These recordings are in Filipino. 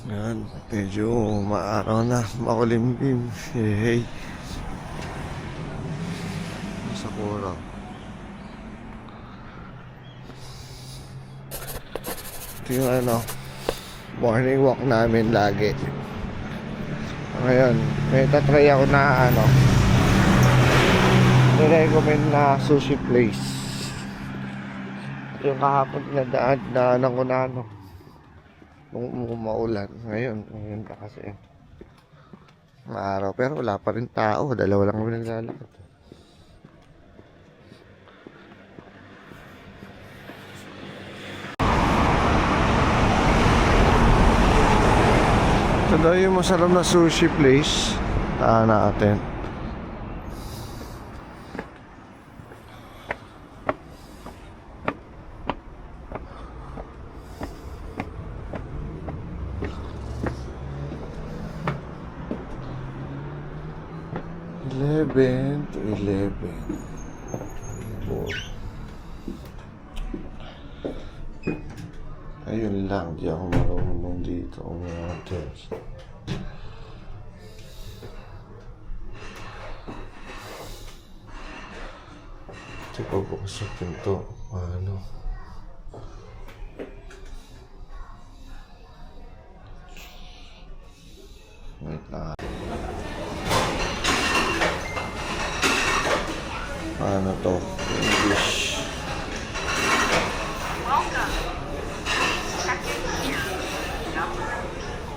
Yan, medyo maaraw na, makulimlim. Hey, sa kurang. Ito yung morning walk namin lagi. Ngayon, may tatry ako na nirecommend na sushi place. Yung kahapon nadaanan ko na nung maulan. Ngayon na kasi maaraw, pero wala pa rin tao. Dalawa lang kami naglalakad. Ito daw yung masarap na sushi place. Taan natin. Eleven to 11. Ayun lang, di ako marunong dito ang mga hotels. Ito pabukas sa pinto. Wait na. Ano to? English.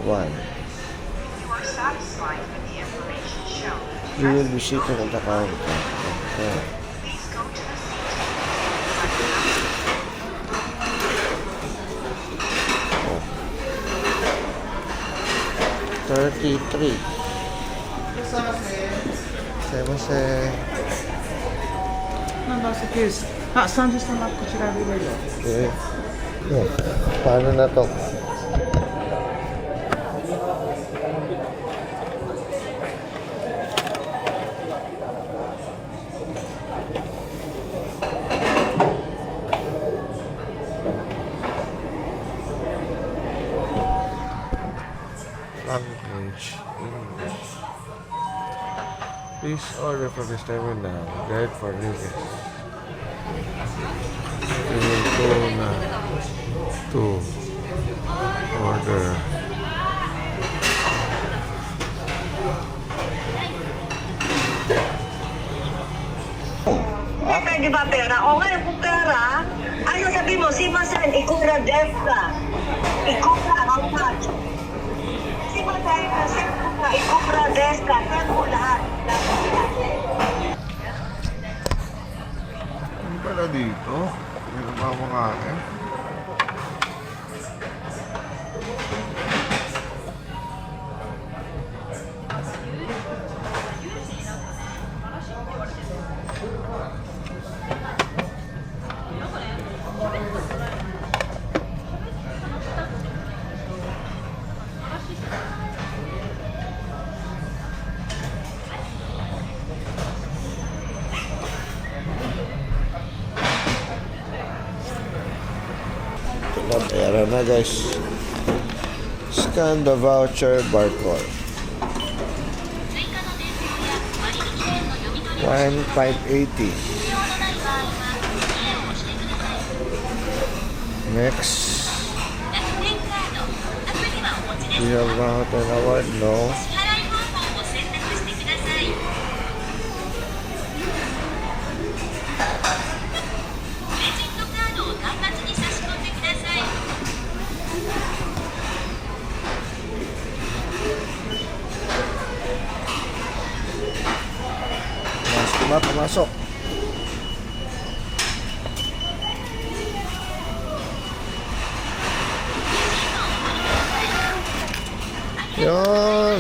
One. You will be seated at the counter. Okay. Oh. 33. ナンバー席です。30様こちらでどうぞ。Paano na to? Language English. Please order for this terminal. Guide for niggas. We will go na to order. Pwede ba pera? O ngayon kung pera, ano sabi mo, simasan, ikura defta. Ikura, how much? Simasan, ikura defta. Saan mo lahat? Ano pala dito? Meron pa ako kain. Bayaran na guys. Scan the voucher barcode. 1,580. Next. Do you have an award? No. Pumasok. Yun.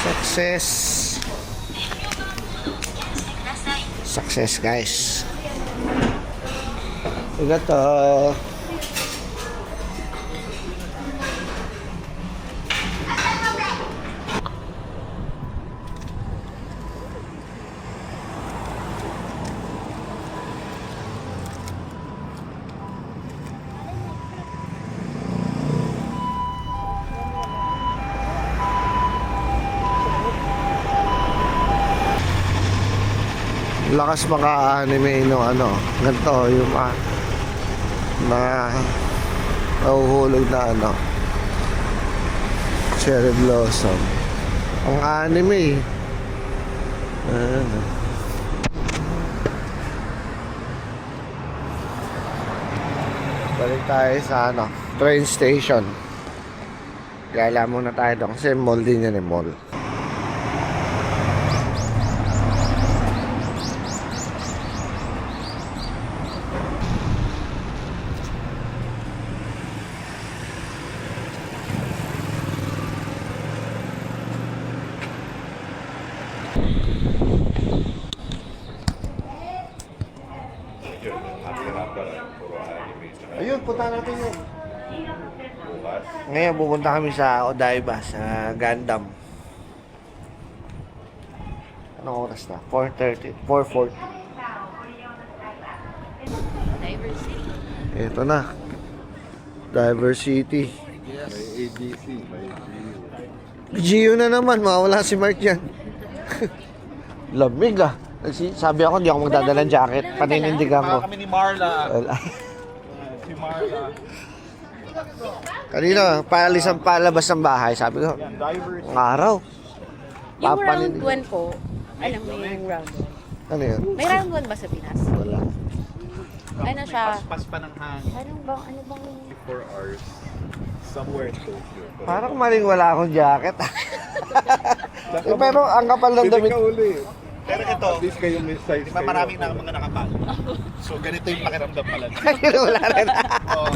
Success. Success guys. Arigato. Lakas maka-anime no ano. Ganito yung na nahuhulog na ano. Cherry blossom. Ang anime. Balik tayo sa ano, train station. Gala muna tayo doon kasi mall din yan eh, mall. Ayun, punta natin yun. Ngayon, pupunta kami sa Odaiba, sa Gundam. Anong oras na? 4:30. 4:40. Ito na. Diversity. May ADC, may Gio na naman, mawala si Mark yan. Lamig ah. Sabi ako, hindi ako magdadala ng jacket. Paninindigan ko. Kami ni Marla. Wala. Si Marla. Kanina, paalisan palabas ng bahay. Sabi ko, Divers. ang araw. Yung round Papanin- 1 po, alam mo yung round 1. Ano yun? May round 1 ba sa Pinas? Wala. Ano siya? Paspas pa ng hangin. Ano bang 4 hours somewhere in Tokyo. Parang maling wala akong jacket. Eh, pero ang kapal ng Hindi damit. ka uli. Pero ito, At least kayo may size di ba maraming na mga nakapal? So ganito yung pakiramdam pala. Kanina wala rin. Oh.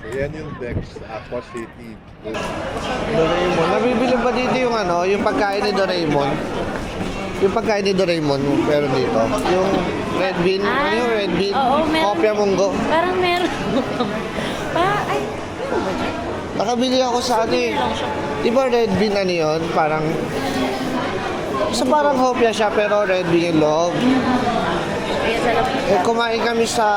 So yan yung Dex, Aqua City. Doraemon. Nabibili ba dito yung ano, yung pagkain ni Doraemon? Yung pagkain ni Doraemon, pero dito. Yung red bean, ano yung red bean? Oo, meron. Kopya munggo. Parang meron. Ay, meron ba dyan? Nakabili ako sa ano eh. Di ba red bean ano yun? Parang, so parang hopya siya pero red bean yung loob. Kaya sa lapit. Eh, kumain kami sa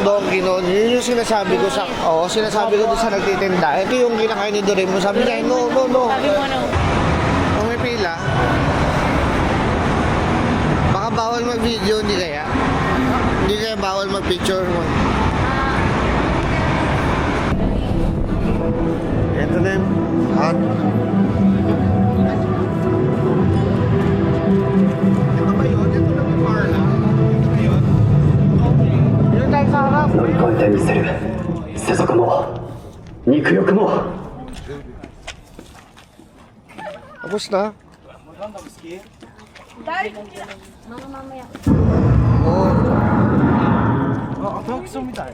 Donkey noon. Yun yung sinasabi ko sa, sinasabi ko doon sa nagtitinda. Ito yung kinakain ni Doraemon. Sabi niya, no. Sabi mo ano? Kung may pila, baka bawal mag-video, hindi kaya? Hindi kaya bawal mag-picture mo. Ito na yung hot. Ito ba yun? Ito na yung Marla. Ito ba yun? Yun tayo sa harap. 乗り越えてみせる世俗も肉欲も Tapos na. Mga mamaya. Oo. 아, 배고프습니다.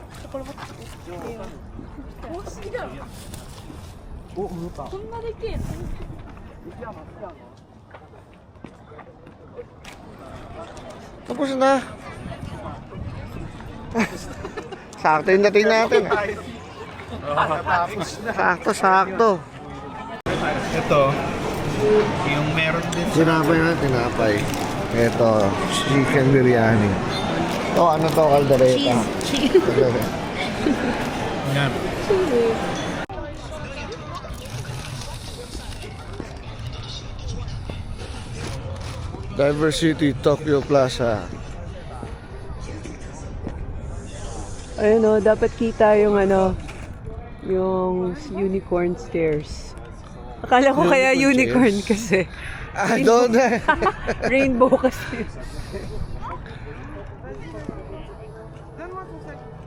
Tapos na. Sakto yung dating natin. Sakto. Ito, yung meron din sa... Tinapay na, tinapay. Ito, chicken biryani. Oh, ano to, caldereta. Cheese. Yan. Diversity Tokyo Plaza. Ayun o, dapat kita yung ano, yung unicorn stairs. Akala ko kaya Unicorn unicorn kasi. Ah, doon na. Rainbow kasi.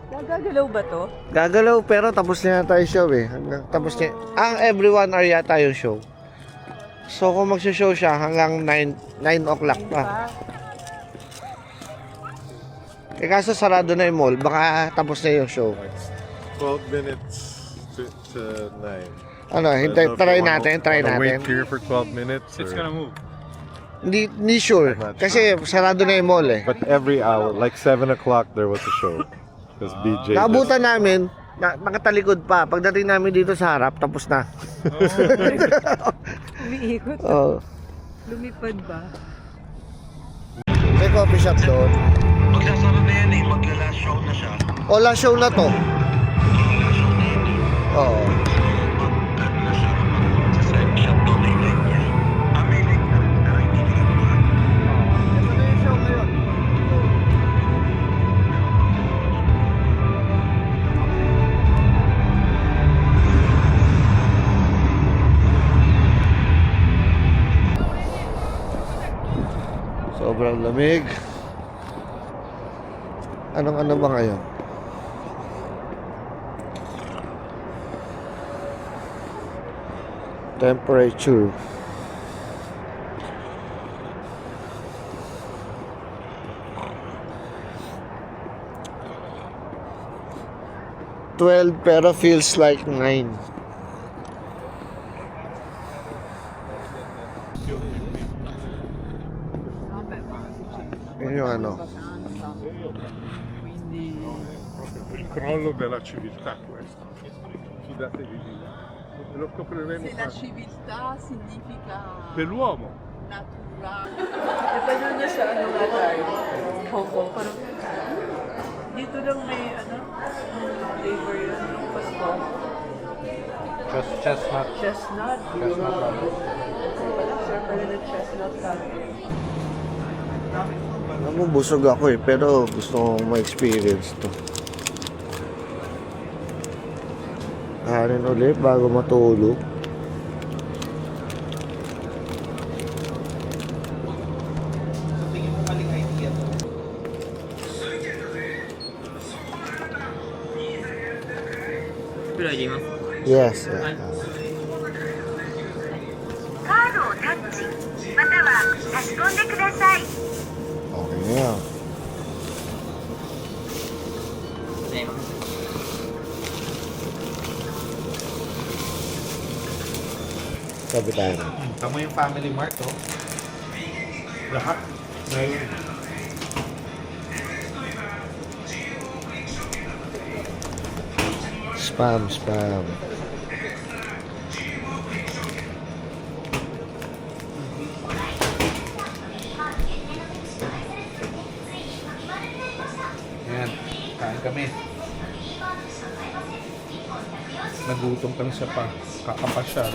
Gagagalaw ba to? Gagalaw pero tapos na yata yung show eh. Tapos niya. Ang everyone are yata yung show. So kung magsho-show siya hanggang 9 o'clock pa. Eh kaso sarado na yung mall, baka tapos na yung show. 12 minutes to 9. Ano, try natin. Wait here for 12 minutes? It's or- gonna move. Hindi sure. Kasi sarado na yung mall eh. But every hour, like 7 o'clock, there was a show. Because BJ Naabutan namin, nakatalikod pa. Pagdating namin dito sa harap, tapos na. Umiikot. Oh. Lumipad ba? May coffee shop doon. Magsasara na yan eh, magla-last show na siya. O, last show na to. Oo. Ano na siya, mag-side shop doon na yung link niya. May link na, pero hindi ko na naman. Ito na yung show ngayon. Sobrang lamig. Anong ano ba ngayon? Temperature. $12 pero feels like 9. Yun yung ano. Il crollo della civiltà questo. Fidatevi di me. Lo scopriremo La civiltà significa per l'uomo. natural. Napanood niya sa ano nga tayo? Hong Kong. Parang dito lang may ano, flavor yun ng Pasko. Chestnut. Chestnut. Walang sarap pala ng chestnut coffee. Alam mo, busog ako eh, pero gusto kong ma-experience to. Kanin ulit bago matulog. Yes. カードをタッチまたは差し込んでください。 Okay na yan. Sabi tayo. Tama yung Family Mart, oh. Lahat. Ngayon. Spam. Yan, kain kami. Nagutom kami sa kakapasyal.